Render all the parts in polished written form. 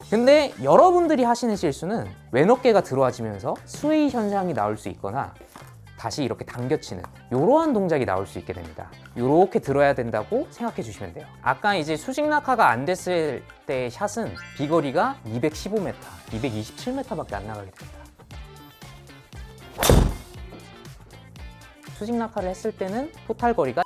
근데 여러분들이 하시는 실수는 왼 어깨가 들어와지면서 스웨이 현상이 나올 수 있거나 다시 이렇게 당겨치는 이러한 동작이 나올 수 있게 됩니다. 이렇게 들어야 된다고 생각해 주시면 돼요. 아까 이제 수직 낙하가 안 됐을 때 샷은 비거리가 215m, 227m밖에 안 나가게 됩니다. 수직 낙하를 했을 때는 토탈 거리가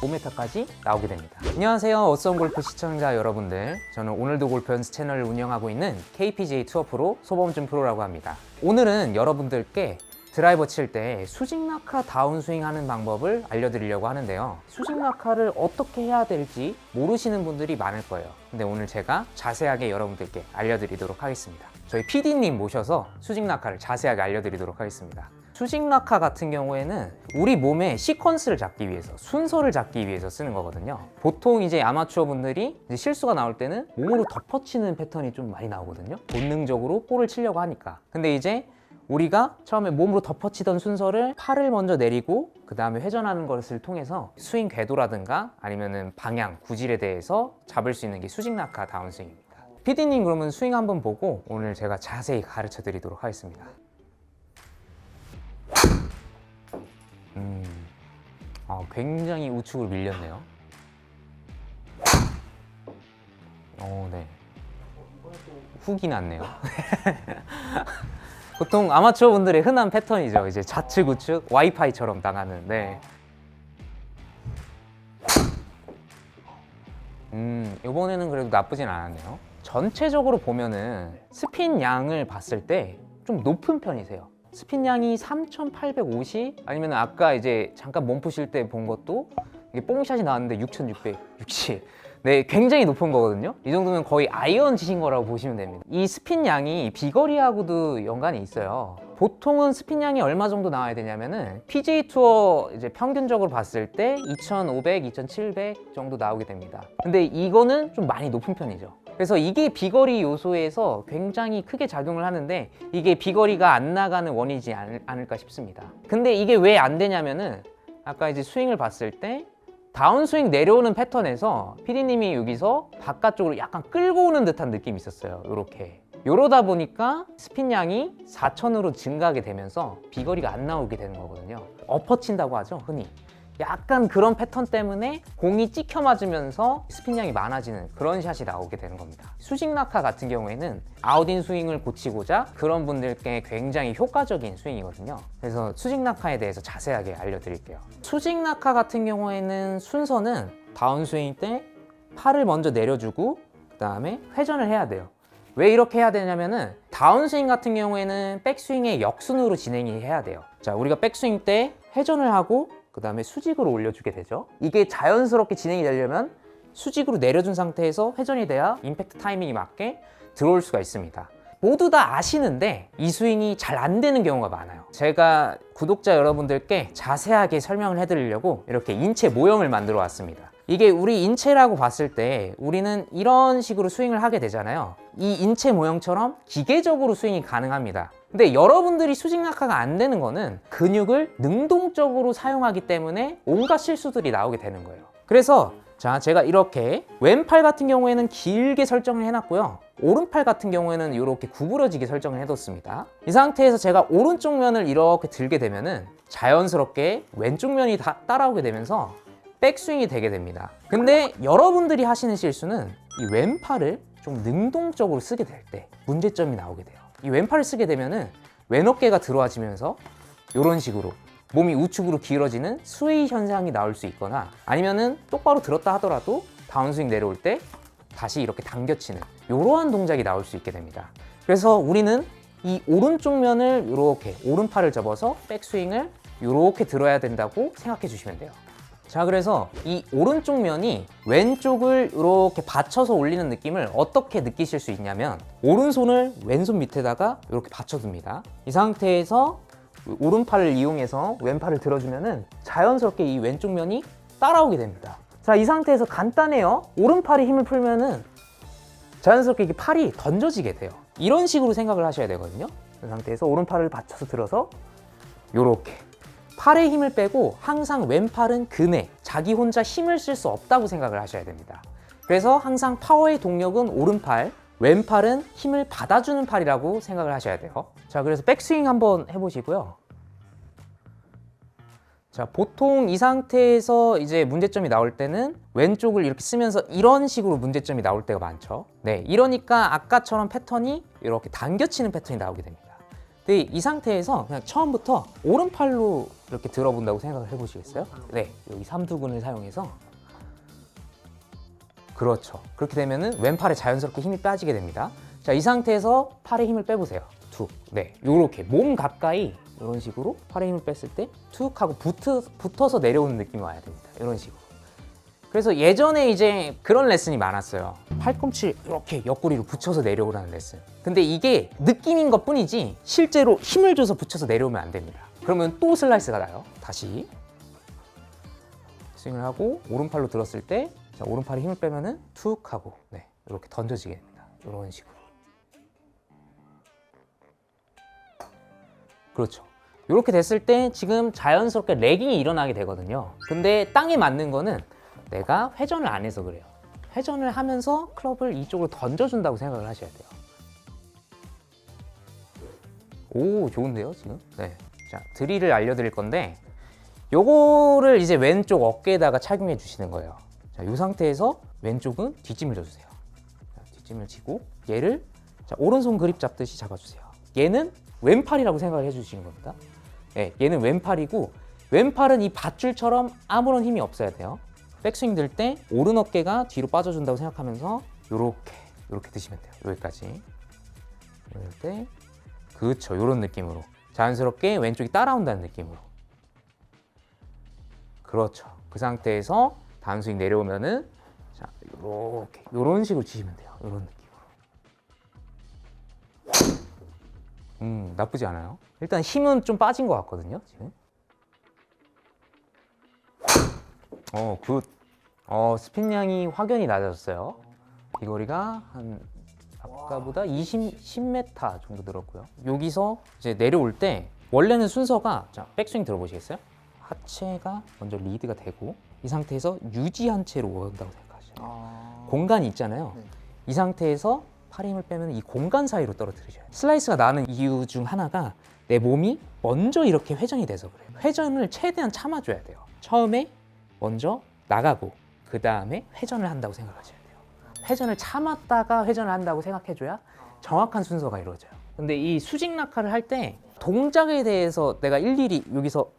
5m까지 나오게 됩니다. 안녕하세요, 어썸 골프 시청자 여러분들. 저는 오늘도 골프 연습 채널을 운영하고 있는 KPGA 투어 프로 소범준 프로라고 합니다. 오늘은 여러분들께 드라이버 칠 때 수직 낙하 다운스윙 하는 방법을 알려드리려고 하는데요. 수직 낙하를 어떻게 해야 될지 모르시는 분들이 많을 거예요. 근데 오늘 제가 자세하게 여러분들께 알려드리도록 하겠습니다. 저희 PD님 모셔서 수직 낙하를 자세하게 알려드리도록 하겠습니다. 수직 낙하 같은 경우에는 우리 몸의 시퀀스를 잡기 위해서, 순서를 잡기 위해서 쓰는 거거든요. 보통 이제 아마추어 분들이 이제 실수가 나올 때는 몸으로 덮어치는 패턴이 좀 많이 나오거든요. 본능적으로 볼을 치려고 하니까. 근데 이제 우리가 처음에 몸으로 덮어치던 순서를 팔을 먼저 내리고 그 다음에 회전하는 것을 통해서 스윙 궤도라든가 아니면은 방향, 구질에 대해서 잡을 수 있는 게 수직 낙하 다운스윙입니다. PD님 그러면 스윙 한번 보고 오늘 제가 자세히 가르쳐 드리도록 하겠습니다. 굉장히 우측으로 밀렸네요. 네. 훅이 났네요. 보통 아마추어 분들의 흔한 패턴이죠. 이제 좌측 우측 와이파이처럼 나가는. 네. 이번에는 그래도 나쁘진 않았네요. 전체적으로 보면은 스핀 양을 봤을 때 좀 높은 편이세요. 스핀 양이 3,850 아니면 아까 이제 잠깐 몸 푸실 때 본 것도 이게 뽕샷이 나왔는데 6,660. 네, 굉장히 높은 거거든요. 이 정도면 거의 아이언 치신 거라고 보시면 됩니다. 이 스핀 양이 비거리하고도 연관이 있어요. 보통은 스핀 양이 얼마 정도 나와야 되냐면은 PGA 투어 이제 평균적으로 봤을 때 2,500, 2,700 정도 나오게 됩니다. 근데 이거는 좀 많이 높은 편이죠. 그래서 이게 비거리 요소에서 굉장히 크게 작용을 하는데 이게 비거리가 안 나가는 원인이지 않을까 싶습니다. 근데 이게 왜 안 되냐면은 아까 이제 스윙을 봤을 때 다운스윙 내려오는 패턴에서 PD님이 여기서 바깥쪽으로 약간 끌고 오는 듯한 느낌이 있었어요. 이렇게. 이러다 보니까 스핀 양이 4,000으로 증가하게 되면서 비거리가 안 나오게 되는 거거든요. 엎어친다고 하죠, 흔히. 약간 그런 패턴 때문에 공이 찍혀 맞으면서 스핀 양이 많아지는 그런 샷이 나오게 되는 겁니다. 수직 낙하 같은 경우에는 아웃인 스윙을 고치고자 그런 분들께 굉장히 효과적인 스윙이거든요. 그래서 수직 낙하에 대해서 자세하게 알려드릴게요. 수직 낙하 같은 경우에는 순서는 다운스윙 때 팔을 먼저 내려주고 그 다음에 회전을 해야 돼요. 왜 이렇게 해야 되냐면은 다운스윙 같은 경우에는 백스윙의 역순으로 진행이 해야 돼요. 자, 우리가 백스윙 때 회전을 하고 그 다음에 수직으로 올려주게 되죠. 이게 자연스럽게 진행이 되려면 수직으로 내려준 상태에서 회전이 돼야 임팩트 타이밍이 맞게 들어올 수가 있습니다. 모두 다 아시는데 이 스윙이 잘 안 되는 경우가 많아요. 제가 구독자 여러분들께 자세하게 설명을 해드리려고 이렇게 인체 모형을 만들어 왔습니다. 이게 우리 인체라고 봤을 때 우리는 이런 식으로 스윙을 하게 되잖아요. 이 인체 모형처럼 기계적으로 스윙이 가능합니다. 근데 여러분들이 수직 낙하가 안 되는 거는 근육을 능동적으로 사용하기 때문에 온갖 실수들이 나오게 되는 거예요. 그래서 자, 제가 이렇게 왼팔 같은 경우에는 길게 설정을 해놨고요. 오른팔 같은 경우에는 이렇게 구부러지게 설정을 해뒀습니다. 이 상태에서 제가 오른쪽 면을 이렇게 들게 되면은 자연스럽게 왼쪽 면이 다 따라오게 되면서 백스윙이 되게 됩니다. 근데 여러분들이 하시는 실수는 이 왼팔을 좀 능동적으로 쓰게 될 때 문제점이 나오게 돼요. 이 왼팔을 쓰게 되면은 왼 어깨가 들어와지면서 이런 식으로 몸이 우측으로 길어지는 스웨이 현상이 나올 수 있거나 아니면은 똑바로 들었다 하더라도 다운스윙 내려올 때 다시 이렇게 당겨치는 이러한 동작이 나올 수 있게 됩니다. 그래서 우리는 이 오른쪽 면을 이렇게 오른팔을 접어서 백스윙을 이렇게 들어야 된다고 생각해 주시면 돼요. 자, 그래서 이 오른쪽 면이 왼쪽을 이렇게 받쳐서 올리는 느낌을 어떻게 느끼실 수 있냐면 오른손을 왼손 밑에다가 이렇게 받쳐둡니다. 이 상태에서 오른팔을 이용해서 왼팔을 들어주면은 자연스럽게 이 왼쪽 면이 따라오게 됩니다. 자, 이 상태에서 간단해요. 오른팔에 힘을 풀면은 자연스럽게 이게 팔이 던져지게 돼요. 이런 식으로 생각을 하셔야 되거든요. 이 상태에서 오른팔을 받쳐서 들어서 이렇게 팔에 힘을 빼고 항상 왼팔은 근해, 자기 혼자 힘을 쓸 수 없다고 생각을 하셔야 됩니다. 그래서 항상 파워의 동력은 오른팔, 왼팔은 힘을 받아주는 팔이라고 생각을 하셔야 돼요. 자, 그래서 백스윙 한번 해보시고요. 자, 보통 이 상태에서 이제 문제점이 나올 때는 왼쪽을 이렇게 쓰면서 이런 식으로 문제점이 나올 때가 많죠. 네, 이러니까 아까처럼 패턴이 이렇게 당겨치는 패턴이 나오게 됩니다. 근데 이 상태에서 그냥 처음부터 오른팔로 이렇게 들어본다고 생각을 해보시겠어요? 네, 여기 삼두근을 사용해서. 그렇죠. 그렇게 되면은 왼팔에 자연스럽게 힘이 빠지게 됩니다. 자, 이 상태에서 팔에 힘을 빼보세요. 툭. 네, 요렇게 몸 가까이 이런 식으로 팔에 힘을 뺐을 때 툭 하고 붙어서 내려오는 느낌이 와야 됩니다. 이런 식으로. 그래서 예전에 이제 그런 레슨이 많았어요. 팔꿈치 이렇게 옆구리로 붙여서 내려오라는 레슨. 근데 이게 느낌인 것 뿐이지 실제로 힘을 줘서 붙여서 내려오면 안 됩니다. 그러면 또 슬라이스가 나요. 다시 스윙을 하고 오른팔로 들었을 때, 자, 오른팔에 힘을 빼면은 툭 하고, 네, 이렇게 던져지게 됩니다. 이런 식으로. 그렇죠. 이렇게 됐을 때 지금 자연스럽게 레깅이 일어나게 되거든요. 근데 땅에 맞는 거는 내가 회전을 안 해서 그래요. 회전을 하면서 클럽을 이쪽으로 던져준다고 생각을 하셔야 돼요. 오, 좋은데요, 지금? 네. 자, 드릴을 알려드릴 건데, 요거를 이제 왼쪽 어깨에다가 착용해 주시는 거예요. 자, 이 상태에서 왼쪽은 뒷짐을 져주세요. 자, 뒷짐을 지고 얘를, 자, 오른손 그립 잡듯이 잡아주세요. 얘는 왼팔이라고 생각을 해주시는 겁니다. 네, 얘는 왼팔이고, 왼팔은 이 밧줄처럼 아무런 힘이 없어야 돼요. 백스윙 들 때 오른 어깨가 뒤로 빠져준다고 생각하면서 요렇게 드시면 돼요. 여기까지. 이럴 때, 그렇죠. 요런 느낌으로 자연스럽게 왼쪽이 따라온다는 느낌으로. 그렇죠. 그 상태에서 다운스윙 내려오면은, 자, 요렇게 요런 식으로 치시면 돼요. 요런 느낌으로. 나쁘지 않아요. 일단 힘은 좀 빠진 것 같거든요, 지금. 굿. 스핀량이 확연히 낮아졌어요. 비거리가 한 아까보다 10m 정도 늘었고요. 여기서 이제 내려올 때 원래는 순서가, 자, 백스윙 들어보시겠어요? 하체가 먼저 리드가 되고 이 상태에서 유지한 채로 온다고 생각하시죠. 공간이 있잖아요. 네. 이 상태에서 팔에 힘을 빼면 이 공간 사이로 떨어뜨리셔야 돼요. 슬라이스가 나는 이유 중 하나가 내 몸이 먼저 이렇게 회전이 돼서 그래요. 회전을 최대한 참아줘야 돼요. 처음에 먼저 나가고 그 다음에 회전을 한다고 생각하셔야 돼요. 회전을 참았다가 회전을 한다고 생각해줘야 정확한 순서가 이루어져요. 근데 이 수직 낙하를 할 때 동작에 대해서 내가 일일이 여기서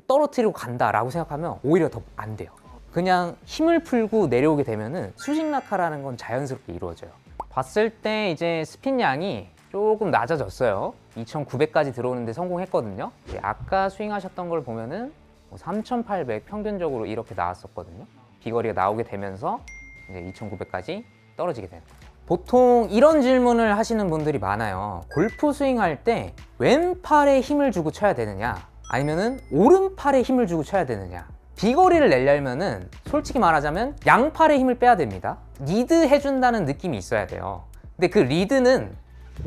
떨어뜨리고 간다라고 생각하면 오히려 더 안 돼요. 그냥 힘을 풀고 내려오게 되면은 수직 낙하라는 건 자연스럽게 이루어져요. 봤을 때 이제 스핀 양이 조금 낮아졌어요. 2,900까지 들어오는데 성공했거든요. 아까 스윙하셨던 걸 보면은 3,800 평균적으로 이렇게 나왔었거든요. 비거리가 나오게 되면서 이제 2,900까지 떨어지게 되는 거죠. 보통 이런 질문을 하시는 분들이 많아요. 골프 스윙할 때 왼팔에 힘을 주고 쳐야 되느냐, 아니면은 오른팔에 힘을 주고 쳐야 되느냐. 비거리를 내려면은 솔직히 말하자면 양팔에 힘을 빼야 됩니다. 리드 해준다는 느낌이 있어야 돼요. 근데 그 리드는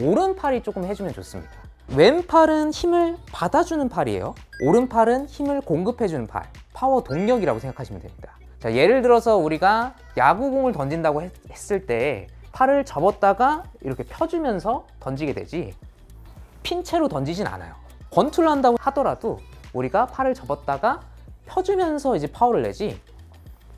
오른팔이 조금 해주면 좋습니다. 왼팔은 힘을 받아주는 팔이에요. 오른팔은 힘을 공급해주는 팔, 파워 동력이라고 생각하시면 됩니다. 자, 예를 들어서 우리가 야구공을 던진다고 했을 때 팔을 접었다가 이렇게 펴주면서 던지게 되지 핀 채로 던지진 않아요. 권투를 한다고 하더라도 우리가 팔을 접었다가 펴주면서 이제 파워를 내지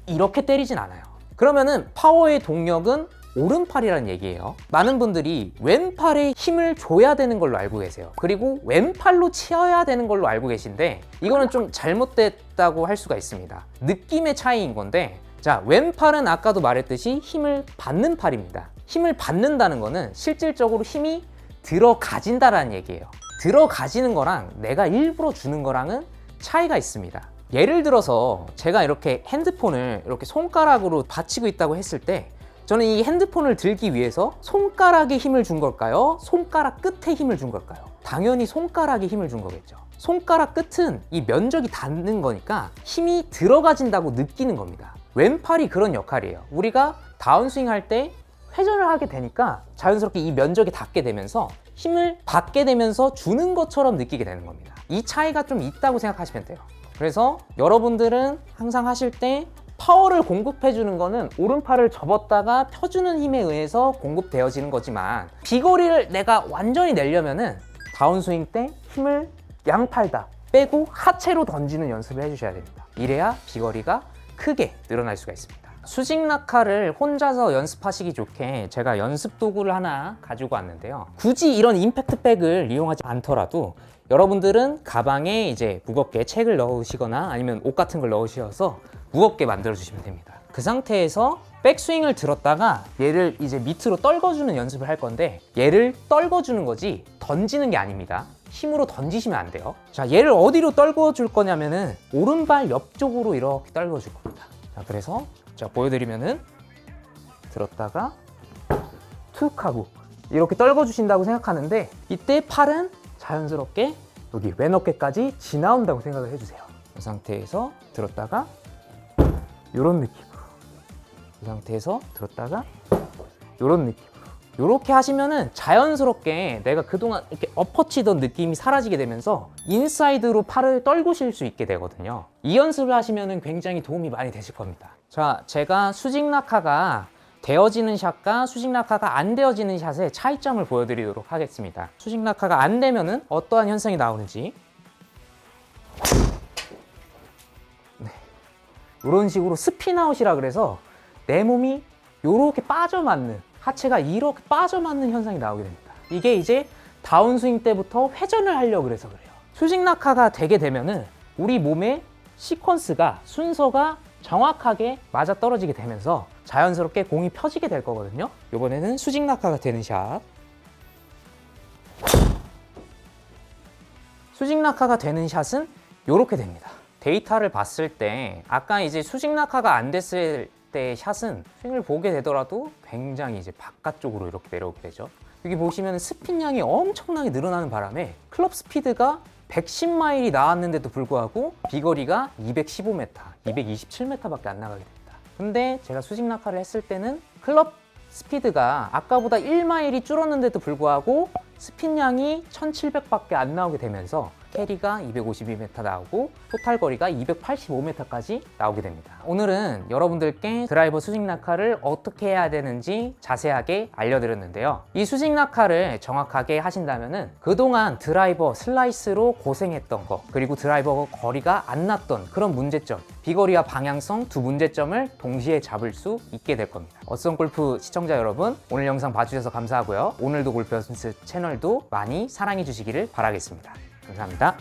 이렇게 때리진 않아요. 그러면은 파워의 동력은 오른팔이라는 얘기예요. 많은 분들이 왼팔에 힘을 줘야 되는 걸로 알고 계세요. 그리고 왼팔로 치어야 되는 걸로 알고 계신데 이거는 좀 잘못됐다고 할 수가 있습니다. 느낌의 차이인 건데, 자, 왼팔은 아까도 말했듯이 힘을 받는 팔입니다. 힘을 받는다는 거는 실질적으로 힘이 들어가진다라는 얘기예요. 들어가지는 거랑 내가 일부러 주는 거랑은 차이가 있습니다. 예를 들어서 제가 이렇게 핸드폰을 이렇게 손가락으로 받치고 있다고 했을 때 저는 이 핸드폰을 들기 위해서 손가락에 힘을 준 걸까요? 손가락 끝에 힘을 준 걸까요? 당연히 손가락에 힘을 준 거겠죠. 손가락 끝은 이 면적이 닿는 거니까 힘이 들어가진다고 느끼는 겁니다. 왼팔이 그런 역할이에요. 우리가 다운스윙 할 때 회전을 하게 되니까 자연스럽게 이 면적이 닿게 되면서 힘을 받게 되면서 주는 것처럼 느끼게 되는 겁니다. 이 차이가 좀 있다고 생각하시면 돼요. 그래서 여러분들은 항상 하실 때 파워를 공급해주는 거는 오른팔을 접었다가 펴주는 힘에 의해서 공급되어지는 거지만 비거리를 내가 완전히 내려면은 다운스윙 때 힘을 양팔 다 빼고 하체로 던지는 연습을 해주셔야 됩니다. 이래야 비거리가 크게 늘어날 수가 있습니다. 수직 낙하를 혼자서 연습하시기 좋게 제가 연습 도구를 하나 가지고 왔는데요. 굳이 이런 임팩트백을 이용하지 않더라도 여러분들은 가방에 이제 무겁게 책을 넣으시거나 아니면 옷 같은 걸 넣으셔서 무겁게 만들어 주시면 됩니다. 그 상태에서 백스윙을 들었다가 얘를 이제 밑으로 떨궈주는 연습을 할 건데 얘를 떨궈주는 거지 던지는 게 아닙니다. 힘으로 던지시면 안 돼요. 자, 얘를 어디로 떨궈줄 거냐면은 오른발 옆쪽으로 이렇게 떨궈줄 겁니다. 자, 그래서 자 보여드리면은 들었다가 툭 하고 이렇게 떨궈주신다고 생각하는데 이때 팔은 자연스럽게 여기 왼 어깨까지 지나온다고 생각을 해주세요. 이 상태에서 들었다가 이런 느낌으로 이 상태에서 들었다가 이런 느낌으로 이렇게 하시면은 자연스럽게 내가 그동안 이렇게 엎어치던 느낌이 사라지게 되면서 인사이드로 팔을 떨구실 수 있게 되거든요. 이 연습을 하시면은 굉장히 도움이 많이 되실 겁니다. 자, 제가 수직 낙하가 되어지는 샷과 수직 낙하가 안 되어지는 샷의 차이점을 보여드리도록 하겠습니다. 수직 낙하가 안 되면은 어떠한 현상이 나오는지 이런 식으로 스핀아웃이라 그래서 내 몸이 이렇게 빠져맞는 하체가 이렇게 빠져맞는 현상이 나오게 됩니다. 이게 이제 다운스윙 때부터 회전을 하려고 그래서 그래요. 수직 낙하가 되게 되면은 우리 몸의 시퀀스가 순서가 정확하게 맞아 떨어지게 되면서 자연스럽게 공이 펴지게 될 거거든요. 이번에는 수직 낙하가 되는 샷. 수직 낙하가 되는 샷은 이렇게 됩니다. 데이터를 봤을 때 아까 이제 수직 낙하가 안 됐을 때 샷은 스윙을 보게 되더라도 굉장히 이제 바깥쪽으로 이렇게 내려오게 되죠. 여기 보시면 스핀량이 엄청나게 늘어나는 바람에 클럽 스피드가 110마일이 나왔는데도 불구하고 비거리가 215m, 227m밖에 안 나가게 됩니다. 근데 제가 수직 낙하를 했을 때는 클럽 스피드가 아까보다 1마일이 줄었는데도 불구하고 스핀량이 1700밖에 안 나오게 되면서 캐리가 252m 나오고 토탈 거리가 285m까지 나오게 됩니다. 오늘은 여러분들께 드라이버 수직 낙하를 어떻게 해야 되는지 자세하게 알려드렸는데요. 이 수직 낙하를 정확하게 하신다면은 그동안 드라이버 슬라이스로 고생했던 거 그리고 드라이버 거리가 안 났던 그런 문제점, 비거리와 방향성 두 문제점을 동시에 잡을 수 있게 될 겁니다. 어썸골프 시청자 여러분, 오늘 영상 봐주셔서 감사하고요. 오늘도 골프 연습 채널도 많이 사랑해 주시기를 바라겠습니다. 감사합니다.